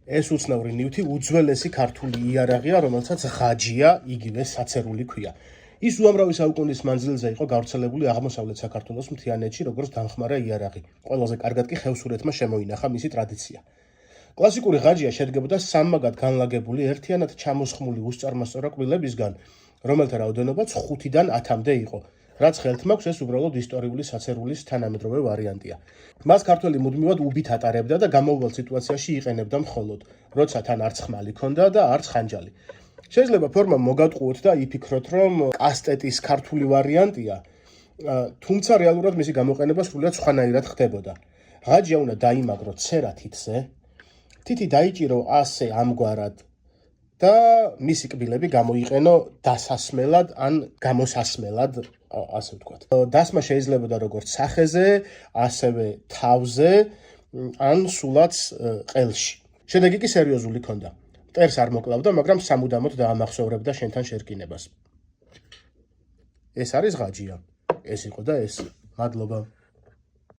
ეს უცნაური ნივთი უძველესი ქართული იარაღია, რომელსაც ღაჯია, იგივე საცერული ქვია. ის უამრავი საუკუნის მანძილზე იყო გავრცელებული აღმოსავლეთ საქართველოს მთიანეთში, როგორც დამხმარე იარაღი. ყველაზე კარგად კი ხევსურეთმა შემოინახა მისი ტრადიცია. კლასიკური ღაჯია შედგებოდა სამმაგად განლაგებული ერთიანად ჩამოსხმული უსწარმასწორო კბილებისგან, რომელთა რაოდენობაც 5-დან 10-მდე იყო. რაც ხელთ მაქვს, ეს უბრალოდ ისტორიული საცერულის თანამედროვე ვარიანტია. მას ქართველი მუდმივად უბით ატარებდა და გამოუვალ სიტუაციაში იყენებდა მხოლოდ, როცა თან არც ხმალი ჰქონდა და არც ხანჯალი. შეიძლება ფორმა მოგატყუოთ და იფიქროთ, რომ კასტეტის ქართული ვარიანტია, თუმცა რეალურად მისი გამოყენება სრულიად სხვანაირად ხდებოდა. ღაჯია უნდა დაიმაგრო ცერა თითზე, თითი დაიჭირო ასე ამგვარად და მისი კბილები გამოიყენო დასასმელად ან გამოსასმელად, ასე ვთქვათ. დასმა შეიძლებოდა როგორც სახეზე, ასევე თავზე, ან სულაც ყელში. შედეგი კი სერიოზული ჰქონდა. მტერს არ მოკლავდა, მაგრამ სამუდამოდ დაამახსოვრებდა შენთან შერკინებას. ეს არის ღაჯია. ეს იყო და ეს. მადლობა.